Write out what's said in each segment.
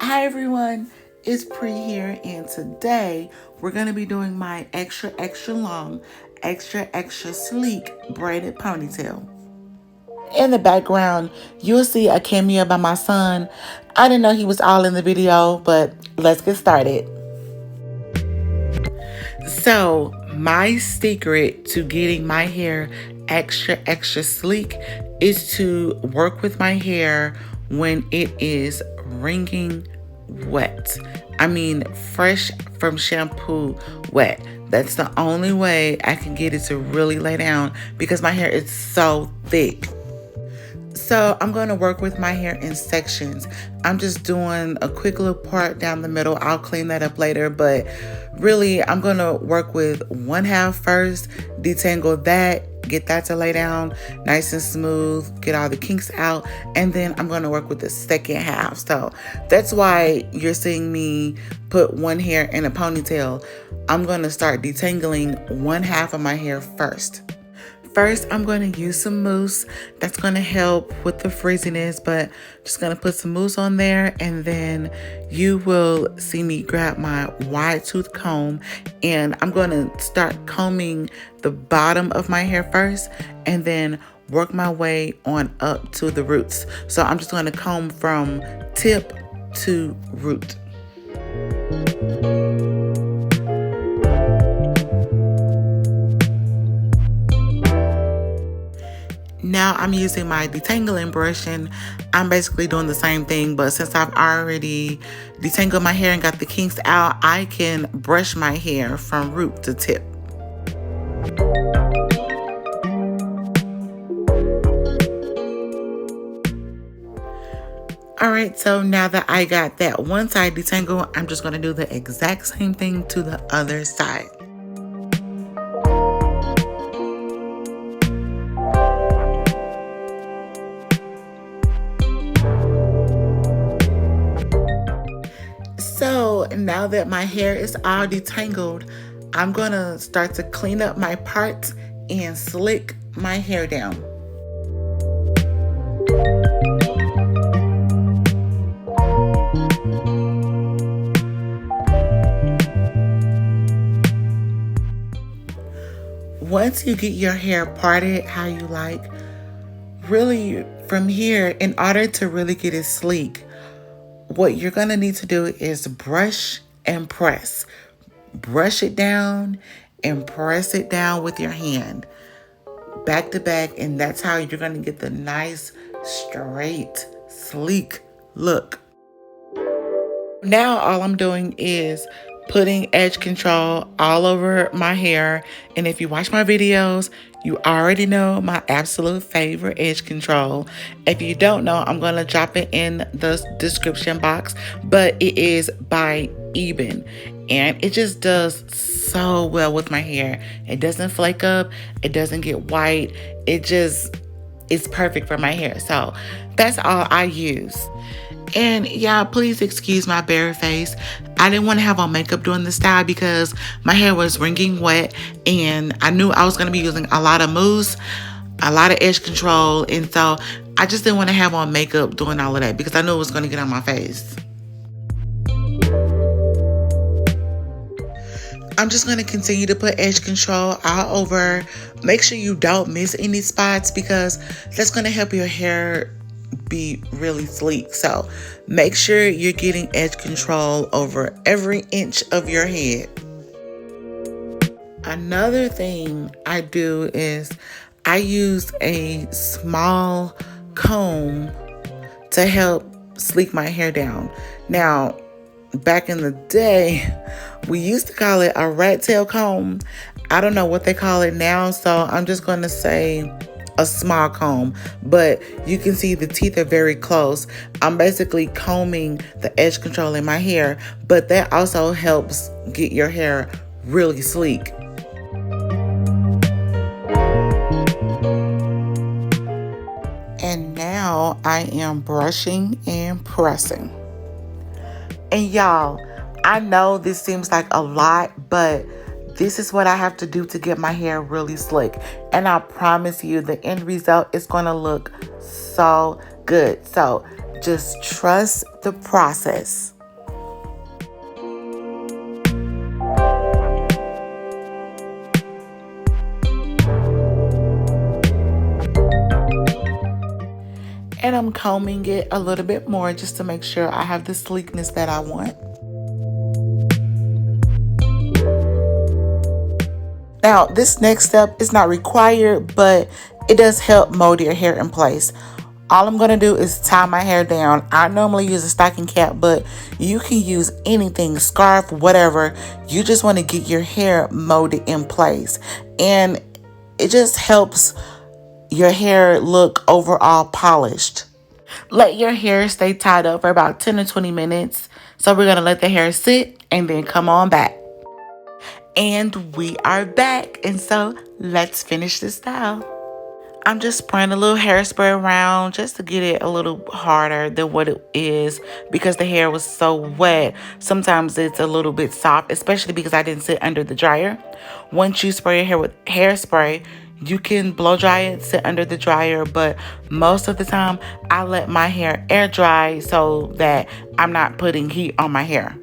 Hi everyone, it's Pri here, and today we're going to be doing my extra long, extra sleek braided ponytail. In the background, you'll see a cameo by my son. I didn't know he was all in the video, but let's get started. So, my secret to getting my hair extra sleek is to work with my hair when it is wringing wet. I mean, fresh from shampoo wet. That's the only way I can get it to really lay down because my hair is so thick. So I'm going to work with my hair in sections. I'm just doing a quick little part down the middle. I'll clean that up later, but really I'm going to work with one half first, detangle that, get that to lay down nice and smooth, get all the kinks out, and then I'm going to work with the second half. So that's why you're seeing me put one hair in a ponytail. I'm going to start detangling one half of my hair first. First, I'm going to use some mousse. That's going to help with the frizziness, but just going to put some mousse on there, and then you will see me grab my wide tooth comb, and I'm going to start combing the bottom of my hair first, and then work my way on up to the roots. So I'm just going to comb from tip to root. Now I'm using my detangling brush, and I'm basically doing the same thing, but since I've already detangled my hair and got the kinks out, I can brush my hair from root to tip. Alright, so now that I got that one side detangled, I'm just going to do the exact same thing to the other side. So now that my hair is all detangled, I'm gonna start to clean up my parts and slick my hair down. Once you get your hair parted how you like, really from here, in order to really get it sleek, what you're going to need to do is brush and press. Brush it down and press it down with your hand, back to back, and that's how you're going to get the nice, straight, sleek look. Now all I'm doing is putting edge control all over my hair, and if you watch my videos, you already know my absolute favorite edge control. If you don't know, I'm going to drop it in the description box, but it is by Eben, and it just does so well with my hair. It doesn't flake up, it doesn't get white, it's perfect for my hair. So that's all I use. And yeah, please excuse my bare face. I didn't want to have on makeup during the style because my hair was wringing wet, and I knew I was going to be using a lot of mousse, a lot of edge control, and so I just didn't want to have on makeup doing all of that because I knew it was going to get on my face. I'm just going to continue to put edge control all over. Make sure you don't miss any spots because that's going to help your hair be really sleek. So make sure you're getting edge control over every inch of your head. Another thing I do is I use a small comb to help sleek my hair down. Now, back in the day, we used to call it a rat tail comb. I don't know what they call it now, so I'm just going to say a small comb, but you can see the teeth are very close. I'm basically combing the edge control in my hair, but that also helps get your hair really sleek. And now I am brushing and pressing. And y'all, I know this seems like a lot, but This is what I have to do to get my hair really slick. And I promise you the end result is going to look so good. So just trust the process. And I'm combing it a little bit more just to make sure I have the sleekness that I want. Now, this next step is not required, but it does help mold your hair in place. All I'm going to do is tie my hair down. I normally use a stocking cap, but you can use anything, scarf, whatever. You just want to get your hair molded in place. And it just helps your hair look overall polished. Let your hair stay tied up for about 10 to 20 minutes. So we're going to let the hair sit and then come on back. And we are back. And so let's finish the style. I'm just spraying a little hairspray around just to get it a little harder than what it is because the hair was so wet. Sometimes it's a little bit soft, especially because I didn't sit under the dryer. Once you spray your hair with hairspray, you can blow dry it, sit under the dryer, but most of the time I let my hair air dry so that I'm not putting heat on my hair.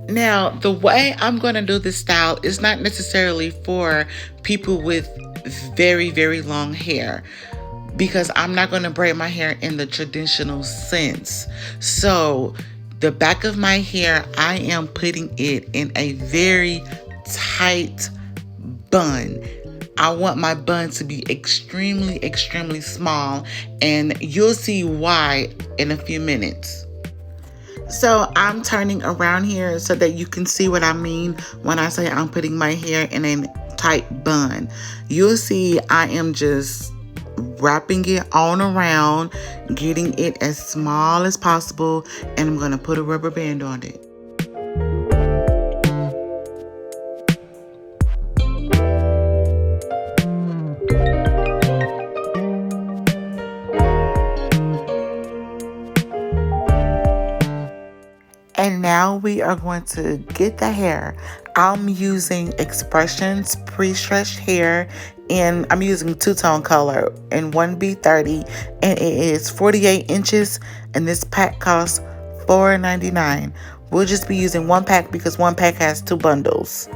Now, the way I'm going to do this style is not necessarily for people with very, very long hair because I'm not going to braid my hair in the traditional sense. So the back of my hair, I am putting it in a very tight bun. I want my bun to be extremely, extremely small, and you'll see why in a few minutes. So I'm turning around here so that you can see what I mean when I say I'm putting my hair in a tight bun. You'll see I am just wrapping it on around, getting it as small as possible, and I'm going to put a rubber band on it. And now we are going to get the hair. I'm using Expressions pre-stretched hair, and I'm using two-tone color in 1B30, and it is 48 inches, and this pack costs $4.99. We'll just be using one pack because one pack has 2 bundles.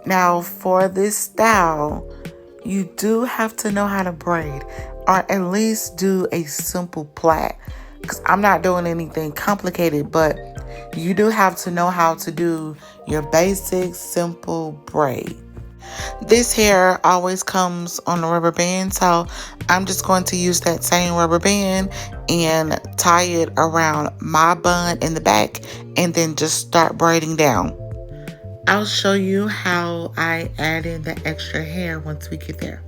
Now, for this style, you do have to know how to braid, or at least do a simple plait, because I'm not doing anything complicated, but you do have to know how to do your basic simple braid. This hair always comes on a rubber band, so I'm just going to use that same rubber band and tie it around my bun in the back and then just start braiding down. I'll show you how I add in the extra hair once we get there.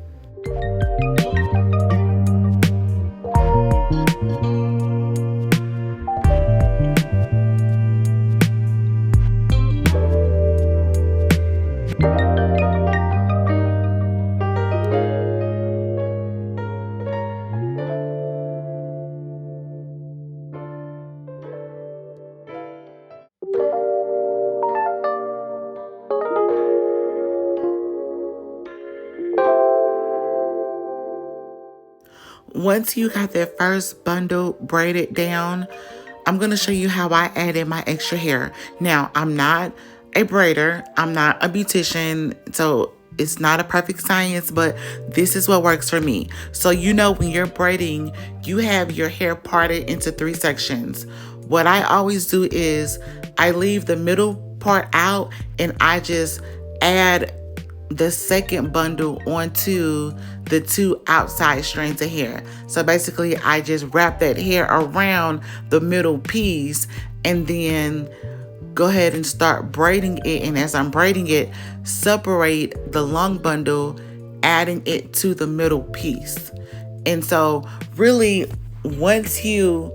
Once you got that first bundle braided down, I'm going to show you how I added my extra hair. Now, I'm not a braider. I'm not a beautician. So it's not a perfect science, but this is what works for me. So, when you're braiding, you have your hair parted into 3 sections. What I always do is I leave the middle part out and I just add the second bundle onto the 2 outside strands of hair. So basically I just wrap that hair around the middle piece and then go ahead and start braiding it. And as I'm braiding it, separate the long bundle, adding it to the middle piece. And so really, once you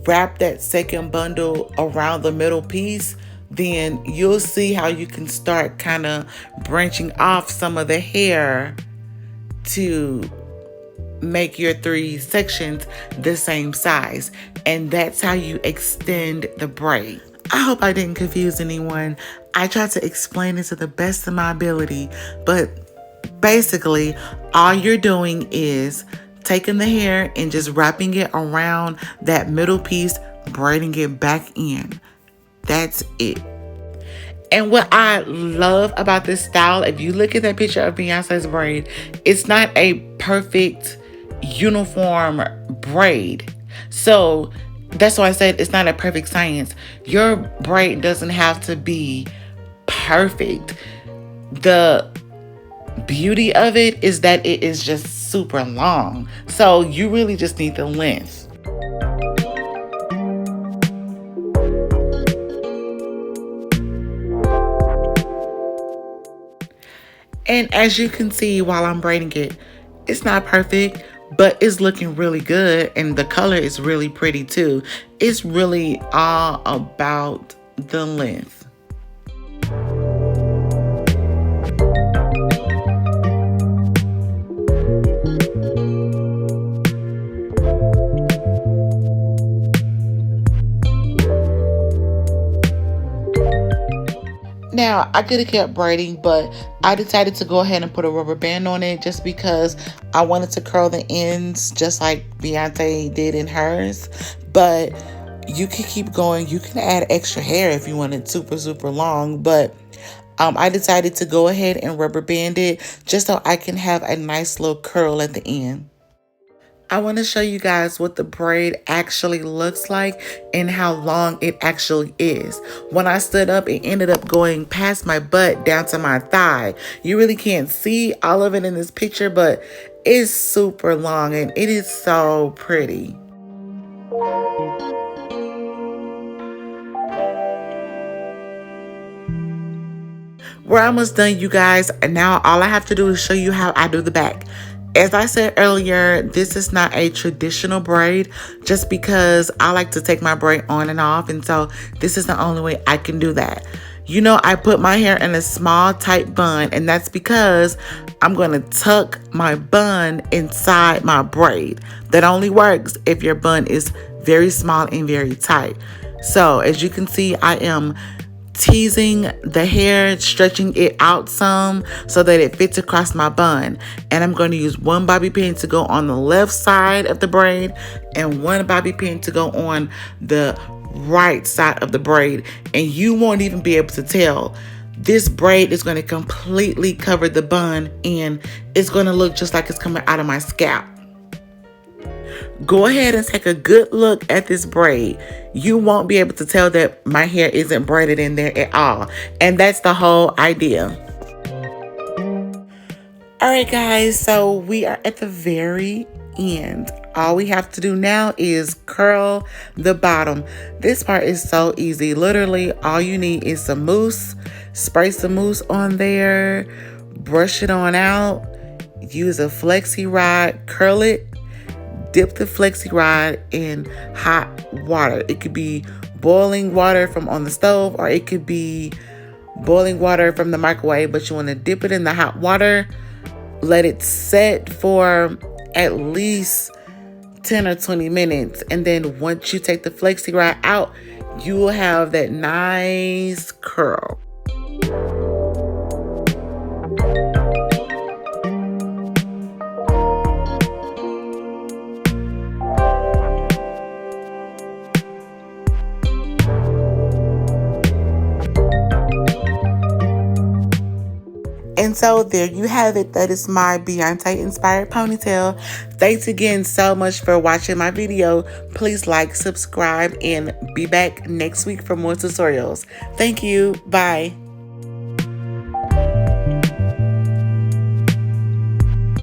wrap that second bundle around the middle piece, then you'll see how you can start kind of branching off some of the hair to make your 3 sections the same size. And that's how you extend the braid. I hope I didn't confuse anyone. I tried to explain it to the best of my ability, but basically all you're doing is taking the hair and just wrapping it around that middle piece, braiding it back in. That's it. And what I love about this style, if you look at that picture of Beyonce's braid, it's not a perfect uniform braid. So that's why I said it's not a perfect science. Your braid doesn't have to be perfect. The beauty of it is that it is just super long. So you really just need the length. And as you can see while I'm braiding it, it's not perfect, but it's looking really good. And the color is really pretty too. It's really all about the length. Now, I could have kept braiding, but I decided to go ahead and put a rubber band on it just because I wanted to curl the ends just like Beyonce did in hers. But you can keep going. You can add extra hair if you want it super, super long. But I decided to go ahead and rubber band it just so I can have a nice little curl at the end. I want to show you guys what the braid actually looks like and how long it actually is. When I stood up, it ended up going past my butt down to my thigh. You really can't see all of it in this picture, but it's super long and it is so pretty. We're almost done, you guys. And now all I have to do is show you how I do the back. As I said earlier, this is not a traditional braid just because I like to take my braid on and off. And so this is the only way I can do that. You know, I put my hair in a small tight bun, and that's because I'm going to tuck my bun inside my braid. That only works if your bun is very small and very tight. So as you can see, I am teasing the hair, stretching it out some so that it fits across my bun. And I'm going to use one bobby pin to go on the left side of the braid and one bobby pin to go on the right side of the braid. And you won't even be able to tell. This braid is going to completely cover the bun and it's going to look just like it's coming out of my scalp. Go ahead and take a good look at this braid. You won't be able to tell that my hair isn't braided in there at all. And that's the whole idea. All right, guys, so we are at the very end. All we have to do now is curl the bottom. This part is so easy. Literally, all you need is some mousse. Spray some mousse on there. Brush it on out. Use a flexi rod. Curl it. Dip the flexi rod in hot water. It could be boiling water from on the stove or it could be boiling water from the microwave, but you want to dip it in the hot water. Let it set for at least 10 or 20 minutes. And then once you take the flexi rod out, you will have that nice curl. And so there you have it. That is my Beyonce inspired ponytail. Thanks again so much for watching my video. Please like, subscribe, and be back next week for more tutorials. Thank you. Bye.